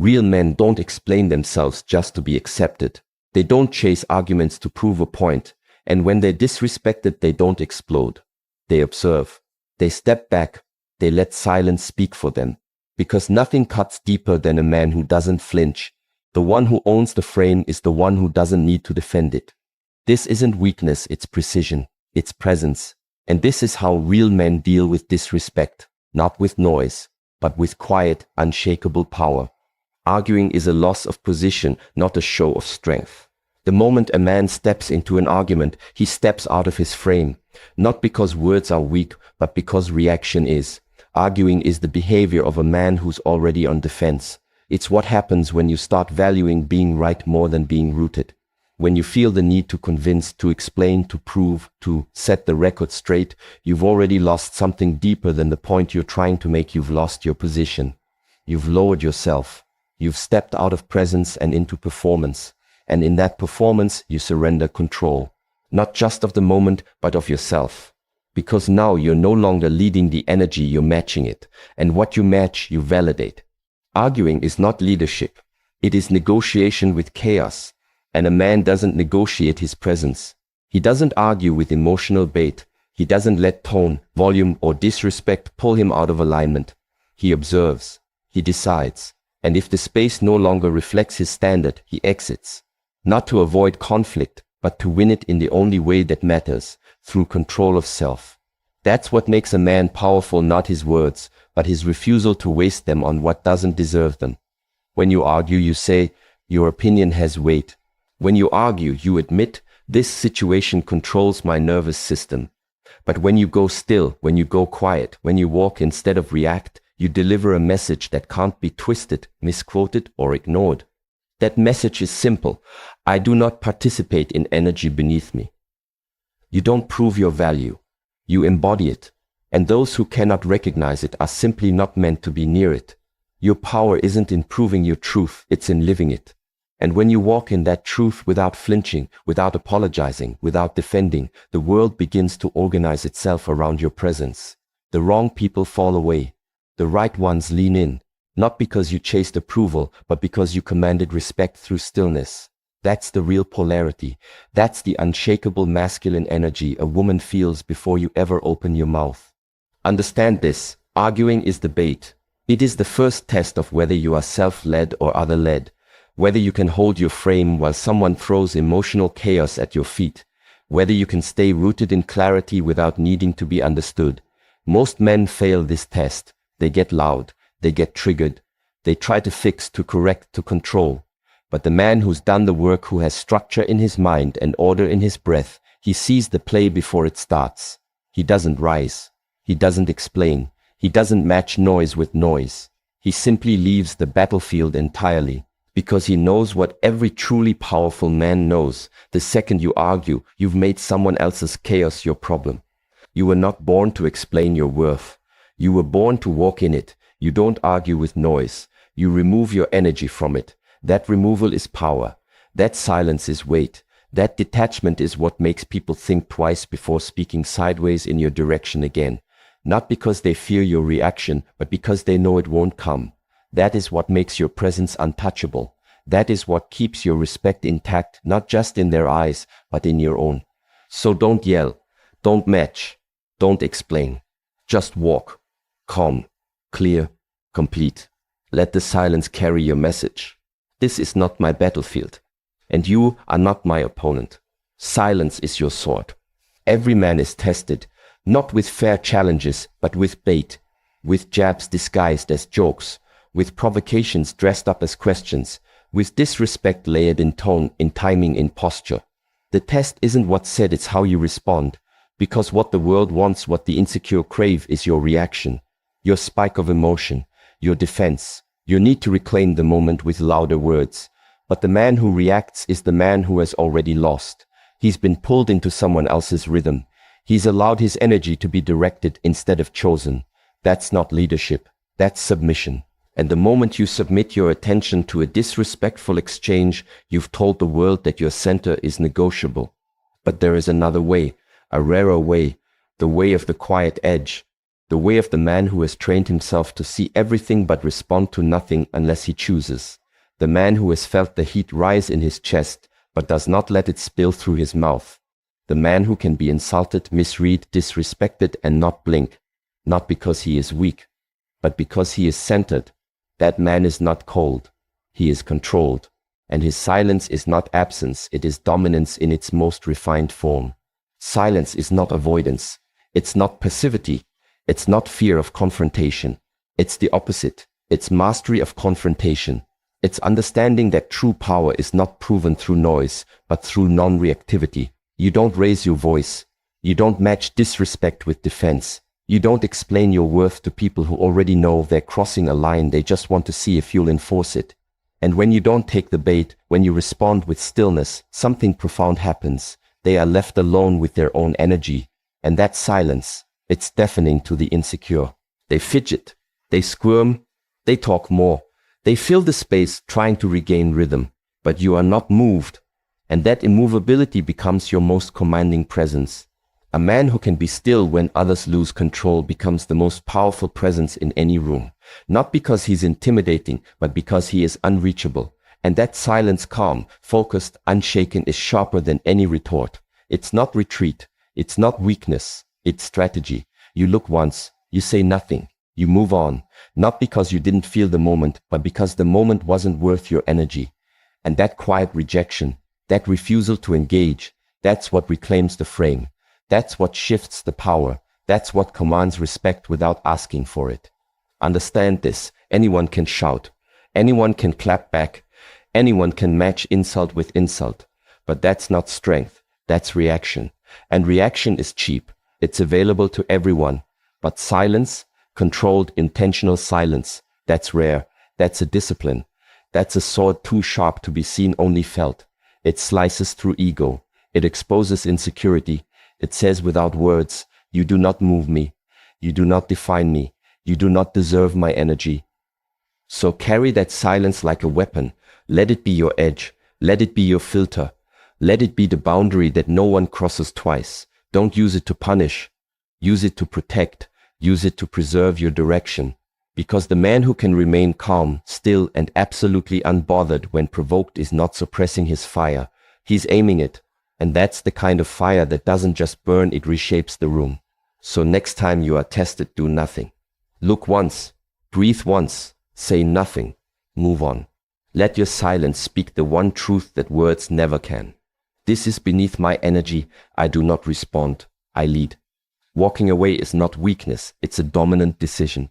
Real men don't explain themselves just to be accepted. They don't chase arguments to prove a point, and when they're disrespected, they don't explode. They observe. They step back. They let silence speak for them. Because nothing cuts deeper than a man who doesn't flinch. The one who owns the frame is the one who doesn't need to defend it. This isn't weakness, it's precision, it's presence. And this is how real men deal with disrespect, not with noise, but with quiet, unshakable power. Arguing is a loss of position, not a show of strength. The moment a man steps into an argument, he steps out of his frame, not because words are weak, but because reaction is. Arguing is the behavior of a man who's already on defense. It's what happens when you start valuing being right more than being rooted. When you feel the need to convince, to explain, to prove, to set the record straight, you've already lost something deeper than the point you're trying to make. You've lost your position. You've lowered yourself. You've stepped out of presence and into performance. And in that performance, you surrender control. Not just of the moment, but of yourself. Because now you're no longer leading the energy, you're matching it. And what you match, you validate. Arguing is not leadership. It is negotiation with chaos. And a man doesn't negotiate his presence. He doesn't argue with emotional bait. He doesn't let tone, volume, or disrespect pull him out of alignment. He observes. He decides. And if the space no longer reflects his standard, he exits. Not to avoid conflict, but to win it in the only way that matters, through control of self. That's what makes a man powerful, not his words, but his refusal to waste them on what doesn't deserve them. When you argue, you say, your opinion has weight. When you argue, you admit, this situation controls my nervous system. But when you go still, when you go quiet, when you walk instead of react, you deliver a message that can't be twisted, misquoted, or ignored. That message is simple. I do not participate in energy beneath me. You don't prove your value. You embody it. And those who cannot recognize it are simply not meant to be near it. Your power isn't in proving your truth, it's in living it. And when you walk in that truth without flinching, without apologizing, without defending, the world begins to organize itself around your presence. The wrong people fall away. The right ones lean in, not because you chased approval, but because you commanded respect through stillness. That's the real polarity. That's the unshakable masculine energy a woman feels before you ever open your mouth. Understand this. Arguing is the bait. It is the first test of whether you are self-led or other-led. Whether you can hold your frame while someone throws emotional chaos at your feet. Whether you can stay rooted in clarity without needing to be understood. Most men fail this test. They get loud. They get triggered. They try to fix, to correct, to control. But the man who's done the work, who has structure in his mind and order in his breath, he sees the play before it starts. He doesn't rise. He doesn't explain. He doesn't match noise with noise. He simply leaves the battlefield entirely. Because he knows what every truly powerful man knows. The second you argue, you've made someone else's chaos your problem. You were not born to explain your worth. You were born to walk in it. You don't argue with noise. You remove your energy from it. That removal is power. That silence is weight. That detachment is what makes people think twice before speaking sideways in your direction again. Not because they fear your reaction, but because they know it won't come. That is what makes your presence untouchable. That is what keeps your respect intact, not just in their eyes, but in your own. So don't yell, don't match, don't explain. Just walk, calm, clear, complete. Let the silence carry your message. This is not my battlefield, and you are not my opponent. Silence is your sword. Every man is tested, not with fair challenges, but with bait, with jabs disguised as jokes, with provocations dressed up as questions, with disrespect layered in tone, in timing, in posture. The test isn't what's said, it's how you respond. Because what the world wants, what the insecure crave, is your reaction, your spike of emotion, your defense. You need to reclaim the moment with louder words. But the man who reacts is the man who has already lost. He's been pulled into someone else's rhythm. He's allowed his energy to be directed instead of chosen. That's not leadership. That's submission. And the moment you submit your attention to a disrespectful exchange, you've told the world that your center is negotiable. But there is another way, a rarer way, the way of the quiet edge. The way of the man who has trained himself to see everything but respond to nothing unless he chooses. The man who has felt the heat rise in his chest but does not let it spill through his mouth. The man who can be insulted, misread, disrespected and not blink, not because he is weak, but because he is centered. That man is not cold, he is controlled, and his silence is not absence, it is dominance in its most refined form. Silence is not avoidance, it's not passivity, it's not fear of confrontation, it's the opposite, it's mastery of confrontation. It's understanding that true power is not proven through noise, but through non-reactivity. You don't raise your voice. You don't match disrespect with defense. You don't explain your worth to people who already know they're crossing a line, they just want to see if you'll enforce it. And when you don't take the bait, when you respond with stillness, something profound happens. They are left alone with their own energy. And that silence, it's deafening to the insecure. They fidget, they squirm, they talk more. They fill the space trying to regain rhythm, but you are not moved, and that immovability becomes your most commanding presence. A man who can be still when others lose control becomes the most powerful presence in any room, not because he's intimidating, but because he is unreachable. And that silence, calm, focused, unshaken, is sharper than any retort. It's not retreat, it's not weakness, it's strategy. You look once, you say nothing, you move on. Not because you didn't feel the moment, but because the moment wasn't worth your energy. And that quiet rejection, that refusal to engage, that's what reclaims the frame. That's what shifts the power. That's what commands respect without asking for it. Understand this. Anyone can shout. Anyone can clap back. Anyone can match insult with insult. But that's not strength. That's reaction. And reaction is cheap. It's available to everyone. But silence, controlled, intentional silence, that's rare, that's a discipline, that's a sword too sharp to be seen, only felt. It slices through ego, it exposes insecurity, it says without words, you do not move me, you do not define me, you do not deserve my energy. So carry that silence like a weapon, let it be your edge, let it be your filter, let it be the boundary that no one crosses twice. Don't use it to punish, use it to protect. Use it to preserve your direction, because the man who can remain calm, still, and absolutely unbothered when provoked is not suppressing his fire. He's aiming it, and that's the kind of fire that doesn't just burn, it reshapes the room. So next time you are tested, do nothing. Look once, breathe once, say nothing, move on. Let your silence speak the one truth that words never can. This is beneath my energy, I do not respond, I lead. Walking away is not weakness, it's a dominant decision.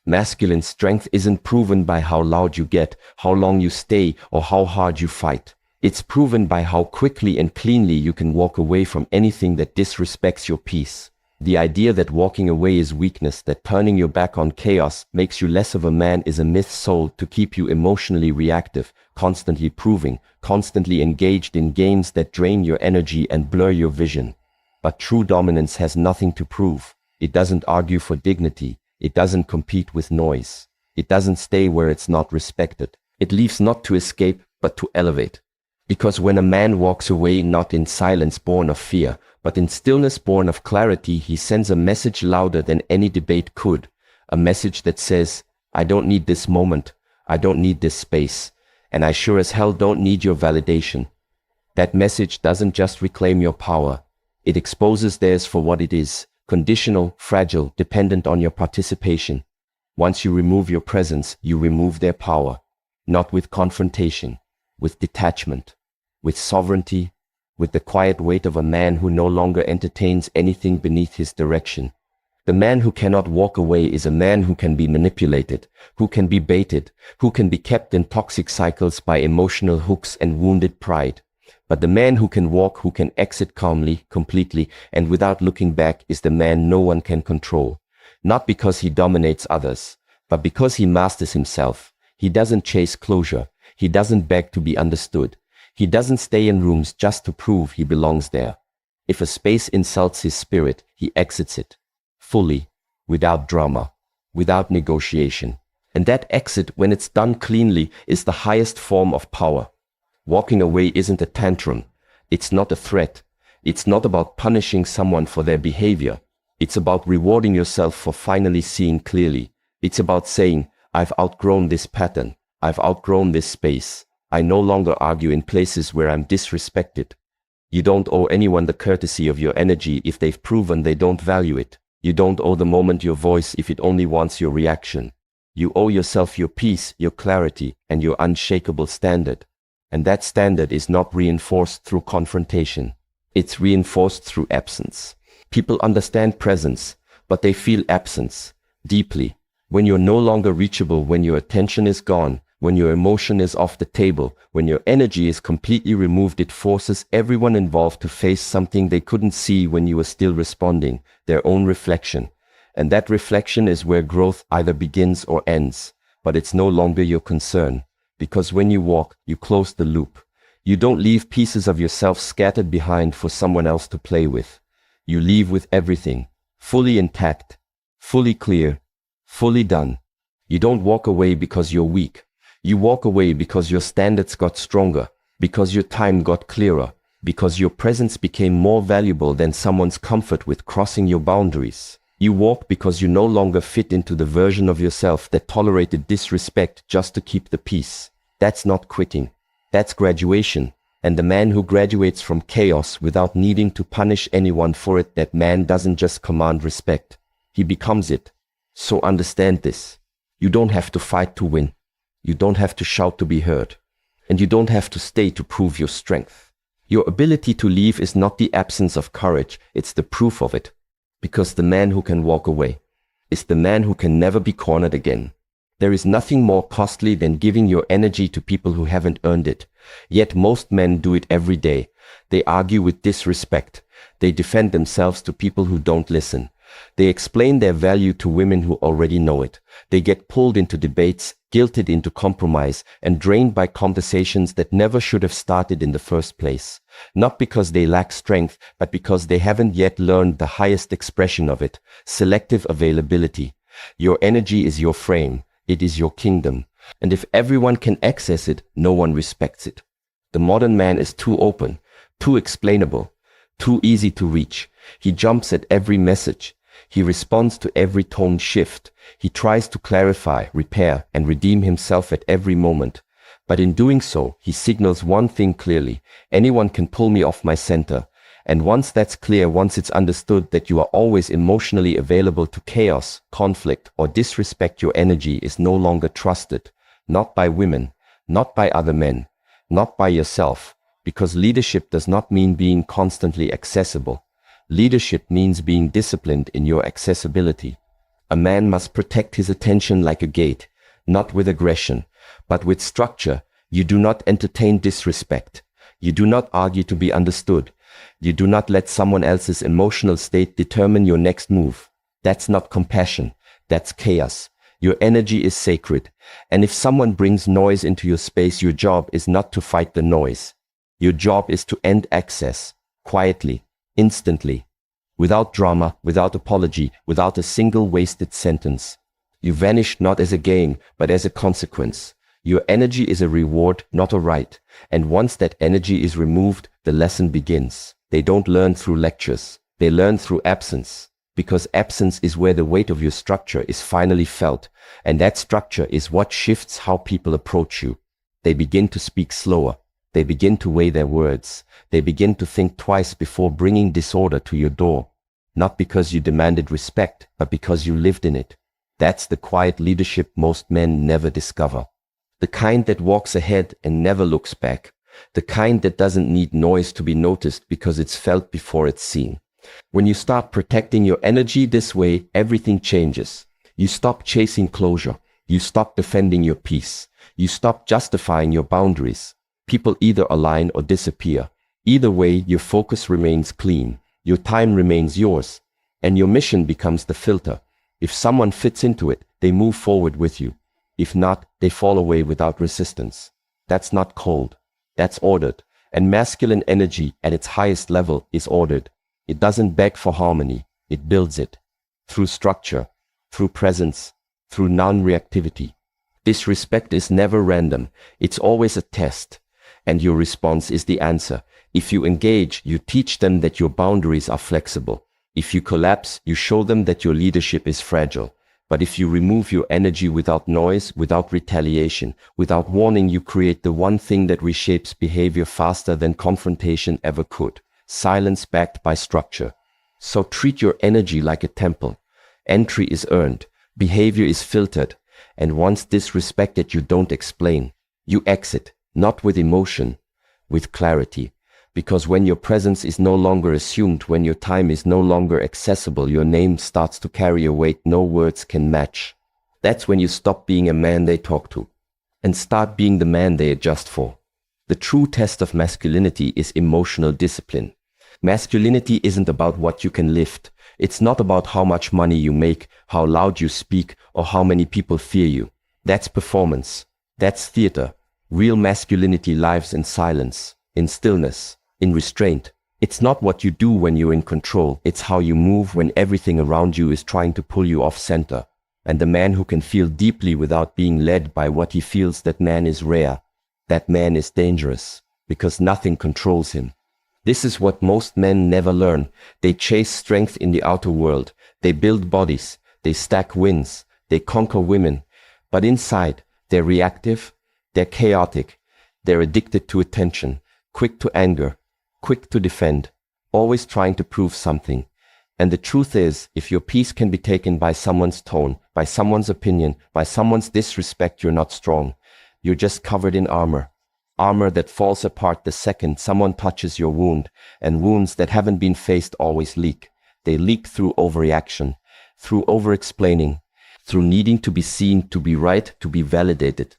Masculine strength isn't proven by how loud you get, how long you stay, or how hard you fight. It's proven by how quickly and cleanly you can walk away from anything that disrespects your peace. The idea that walking away is weakness, that turning your back on chaos makes you less of a man, is a myth sold to keep you emotionally reactive, constantly proving, constantly engaged in games that drain your energy and blur your vision. But true dominance has nothing to prove. It doesn't argue for dignity. It doesn't compete with noise. It doesn't stay where it's not respected. It leaves not to escape, but to elevate. Because when a man walks away not in silence born of fear, but in stillness born of clarity, he sends a message louder than any debate could. A message that says, I don't need this moment. I don't need this space. And I sure as hell don't need your validation. That message doesn't just reclaim your power. It exposes theirs for what it is, conditional, fragile, dependent on your participation. Once you remove your presence, you remove their power, not with confrontation, with detachment, with sovereignty, with the quiet weight of a man who no longer entertains anything beneath his direction. The man who cannot walk away is a man who can be manipulated, who can be baited, who can be kept in toxic cycles by emotional hooks and wounded pride. But the man who can walk, who can exit calmly, completely, and without looking back is the man no one can control. Not because he dominates others, but because he masters himself. He doesn't chase closure. He doesn't beg to be understood. He doesn't stay in rooms just to prove he belongs there. If a space insults his spirit, he exits it, fully, without drama, without negotiation. And that exit, when it's done cleanly, is the highest form of power. Walking away isn't a tantrum. It's not a threat. It's not about punishing someone for their behavior. It's about rewarding yourself for finally seeing clearly. It's about saying, I've outgrown this pattern. I've outgrown this space. I no longer argue in places where I'm disrespected. You don't owe anyone the courtesy of your energy if they've proven they don't value it. You don't owe the moment your voice if it only wants your reaction. You owe yourself your peace, your clarity, and your unshakable standard. And that standard is not reinforced through confrontation. It's reinforced through absence. People understand presence, but they feel absence deeply. When you're no longer reachable, when your attention is gone, when your emotion is off the table, when your energy is completely removed, it forces everyone involved to face something they couldn't see when you were still responding, their own reflection. And that reflection is where growth either begins or ends, but it's no longer your concern. Because when you walk, you close the loop. You don't leave pieces of yourself scattered behind for someone else to play with. You leave with everything, fully intact, fully clear, fully done. You don't walk away because you're weak. You walk away because your standards got stronger, because your time got clearer, because your presence became more valuable than someone's comfort with crossing your boundaries. You walk because you no longer fit into the version of yourself that tolerated disrespect just to keep the peace. That's not quitting. That's graduation. And the man who graduates from chaos without needing to punish anyone for it, that man doesn't just command respect. He becomes it. So understand this. You don't have to fight to win. You don't have to shout to be heard. And you don't have to stay to prove your strength. Your ability to leave is not the absence of courage, it's the proof of it. Because the man who can walk away is the man who can never be cornered again. There is nothing more costly than giving your energy to people who haven't earned it. Yet most men do it every day. They argue with disrespect. They defend themselves to people who don't listen. They explain their value to women who already know it. They get pulled into debates, guilted into compromise, and drained by conversations that never should have started in the first place. Not because they lack strength, but because they haven't yet learned the highest expression of it, selective availability. Your energy is your frame. It is your kingdom. And if everyone can access it, no one respects it. The modern man is too open, too explainable, too easy to reach. He jumps at every message. He responds to every tone shift. He tries to clarify, repair, and redeem himself at every moment. But in doing so, he signals one thing clearly. Anyone can pull me off my center. And once that's clear, once it's understood that you are always emotionally available to chaos, conflict, or disrespect, your energy is no longer trusted. Not by women, not by other men, not by yourself. Because leadership does not mean being constantly accessible. Leadership means being disciplined in your accessibility. A man must protect his attention like a gate, not with aggression, but with structure. You do not entertain disrespect. You do not argue to be understood. You do not let someone else's emotional state determine your next move. That's not compassion. That's chaos. Your energy is sacred. And if someone brings noise into your space, your job is not to fight the noise. Your job is to end access, quietly, instantly, without drama, without apology, without a single wasted sentence. You vanish not as a gain, but as a consequence. Your energy is a reward, not a right. And once that energy is removed, the lesson begins. They don't learn through lectures. They learn through absence. Because absence is where the weight of your structure is finally felt. And that structure is what shifts how people approach you. They begin to speak slower. They begin to weigh their words. They begin to think twice before bringing disorder to your door. Not because you demanded respect, but because you lived in it. That's the quiet leadership most men never discover. The kind that walks ahead and never looks back. The kind that doesn't need noise to be noticed because it's felt before it's seen. When you start protecting your energy this way, everything changes. You stop chasing closure. You stop defending your peace. You stop justifying your boundaries. People either align or disappear. Either way, your focus remains clean. Your time remains yours. And your mission becomes the filter. If someone fits into it, they move forward with you. If not, they fall away without resistance. That's not cold. That's ordered. And masculine energy at its highest level is ordered. It doesn't beg for harmony. It builds it. Through structure, through presence, through non-reactivity. Disrespect is never random. It's always a test. And your response is the answer. If you engage, you teach them that your boundaries are flexible. If you collapse, you show them that your leadership is fragile. But if you remove your energy without noise, without retaliation, without warning, you create the one thing that reshapes behavior faster than confrontation ever could. Silence backed by structure. So treat your energy like a temple. Entry is earned, behavior is filtered, and once disrespected, you don't explain. You exit, not with emotion, with clarity. Because when your presence is no longer assumed, when your time is no longer accessible, your name starts to carry a weight no words can match. That's when you stop being a man they talk to and start being the man they adjust for. The true test of masculinity is emotional discipline. Masculinity isn't about what you can lift. It's not about how much money you make, how loud you speak, or how many people fear you. That's performance. That's theater. Real masculinity lives in silence, in stillness, in restraint. It's not what you do when you're in control. It's how you move when everything around you is trying to pull you off center. And the man who can feel deeply without being led by what he feels, that man is rare. That man is dangerous, because nothing controls him. This is what most men never learn. They chase strength in the outer world. They build bodies. They stack wins. They conquer women. But inside, they're reactive. They're chaotic. They're addicted to attention, quick to anger, quick to defend, always trying to prove something. And the truth is, if your peace can be taken by someone's tone, by someone's opinion, by someone's disrespect, you're not strong. You're just covered in armor. Armor that falls apart the second someone touches your wound, and wounds that haven't been faced always leak. They leak through overreaction, through over-explaining, through needing to be seen, to be right, to be validated.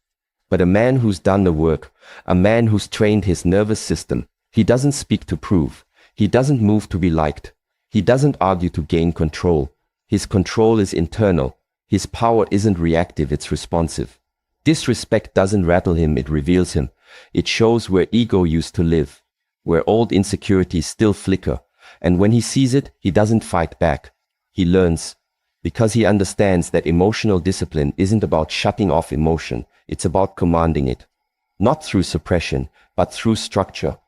But a man who's done the work, a man who's trained his nervous system, he doesn't speak to prove. He doesn't move to be liked. He doesn't argue to gain control. His control is internal. His power isn't reactive, it's responsive. Disrespect doesn't rattle him, it reveals him. It shows where ego used to live, where old insecurities still flicker. And when he sees it, he doesn't fight back. He learns, because he understands that emotional discipline isn't about shutting off emotion. It's about commanding it. Not through suppression, but through structure.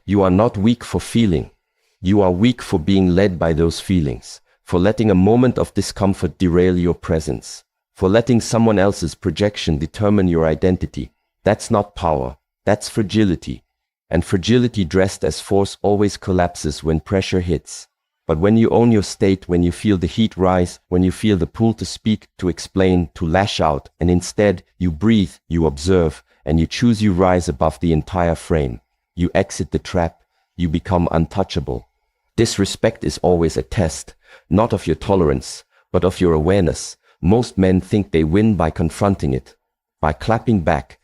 You are not weak for feeling. You are weak for being led by those feelings, for letting a moment of discomfort derail your presence, for letting someone else's projection determine your identity. That's not power. That's fragility. And fragility dressed as force always collapses when pressure hits. But when you own your state, when you feel the heat rise, when you feel the pull to speak, to explain, to lash out, and instead you breathe, you observe, and you choose, you rise above the entire frame. You exit the trap. You become untouchable. Disrespect is always a test, not of your tolerance, but of your awareness. Most men think they win by confronting it, by clapping back,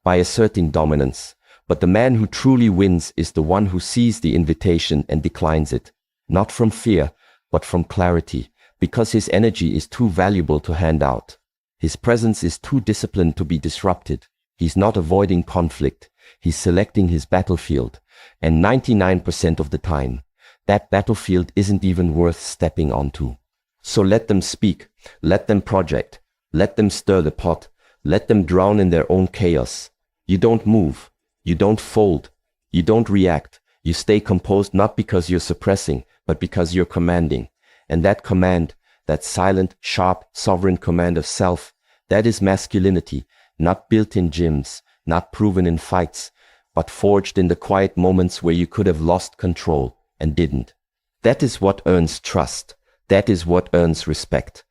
by asserting dominance. But the man who truly wins is the one who sees the invitation and declines it. Not from fear, but from clarity, because his energy is too valuable to hand out. His presence is too disciplined to be disrupted. He's not avoiding conflict. He's selecting his battlefield. And 99% of the time, that battlefield isn't even worth stepping onto. So let them speak. Let them project. Let them stir the pot. Let them drown in their own chaos. You don't move. You don't fold. You don't react. You stay composed, not because you're suppressing, but because you're commanding. And that command, that silent, sharp, sovereign command of self, that is masculinity, not built in gyms, not proven in fights, but forged in the quiet moments where you could have lost control and didn't. That is what earns trust. That is what earns respect.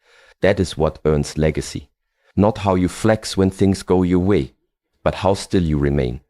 That is what earns legacy. Not how you flex when things go your way, but how still you remain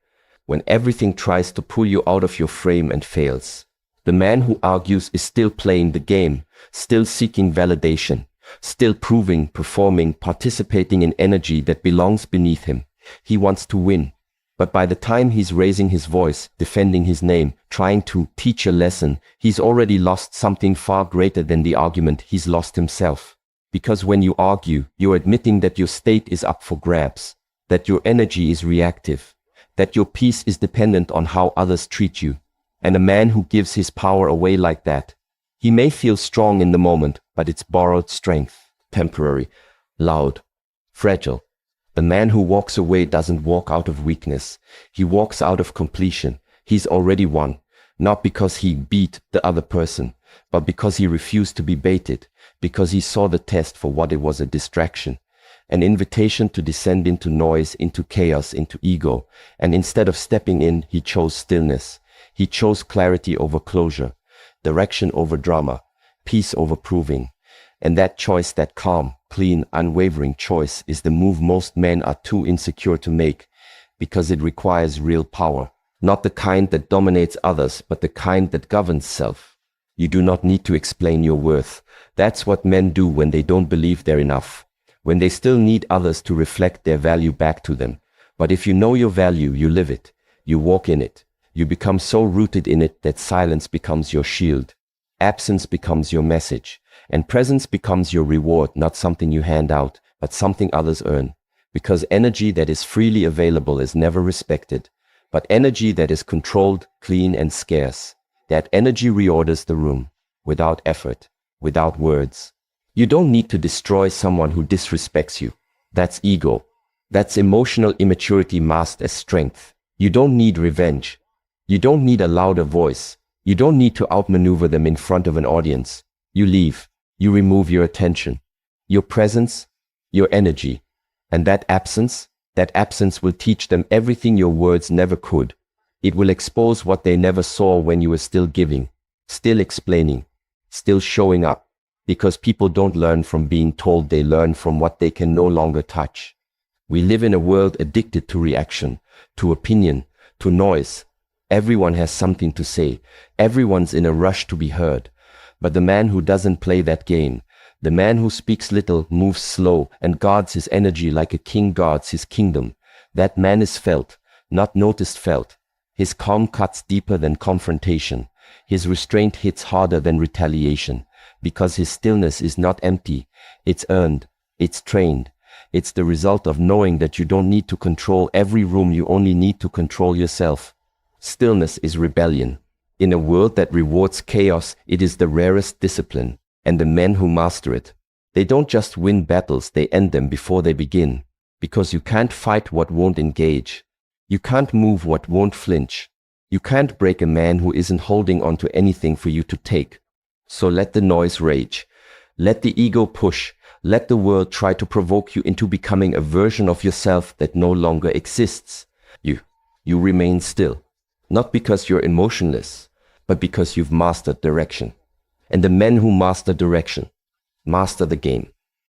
when everything tries to pull you out of your frame and fails. The man who argues is still playing the game, still seeking validation, still proving, performing, participating in energy that belongs beneath him. He wants to win. But by the time he's raising his voice, defending his name, trying to teach a lesson, he's already lost something far greater than the argument. He's lost himself. Because when you argue, you're admitting that your state is up for grabs, that your energy is reactive, that your peace is dependent on how others treat you. And a man who gives his power away like that, he may feel strong in the moment, but it's borrowed strength, temporary, loud, fragile. The man who walks away doesn't walk out of weakness. He walks out of completion. He's already won. not because he beat the other person, but because he refused to be baited, because he saw the test for what it was, a distraction, an invitation to descend into noise, into chaos, into ego. And instead of stepping in, he chose stillness. He chose clarity over closure, direction over drama, peace over proving. And that choice, that calm, clean, unwavering choice, is the move most men are too insecure to make, because it requires real power. Not the kind that dominates others, but the kind that governs self. You do not need to explain your worth. That's what men do when they don't believe they're enough, when they still need others to reflect their value back to them. But if you know your value, you live it, you walk in it, you become so rooted in it that silence becomes your shield, absence becomes your message, and presence becomes your reward, not something you hand out, but something others earn. Because energy that is freely available is never respected, but energy that is controlled, clean, and scarce, that energy reorders the room, without effort, without words. You don't need to destroy someone who disrespects you. That's ego. That's emotional immaturity masked as strength. You don't need revenge. You don't need a louder voice. You don't need to outmaneuver them in front of an audience. You leave. You remove your attention, your presence, your energy. And that absence will teach them everything your words never could. It will expose what they never saw when you were still giving, still explaining, still showing up. Because people don't learn from being told, they learn from what they can no longer touch. We live in a world addicted to reaction, to opinion, to noise. Everyone has something to say. Everyone's in a rush to be heard. But the man who doesn't play that game, the man who speaks little, moves slow, and guards his energy like a king guards his kingdom, that man is felt, not noticed, felt. His calm cuts deeper than confrontation. His restraint hits harder than retaliation. Because his stillness is not empty, it's earned, it's trained. It's the result of knowing that you don't need to control every room, you only need to control yourself. Stillness is rebellion. In a world that rewards chaos, it is the rarest discipline, and the men who master it, they don't just win battles, they end them before they begin. Because you can't fight what won't engage. You can't move what won't flinch. You can't break a man who isn't holding on to anything for you to take. So let the noise rage. Let the ego push. Let the world try to provoke you into becoming a version of yourself that no longer exists. You remain still. Not because you're emotionless, but because you've mastered direction. And the men who master direction, master the game.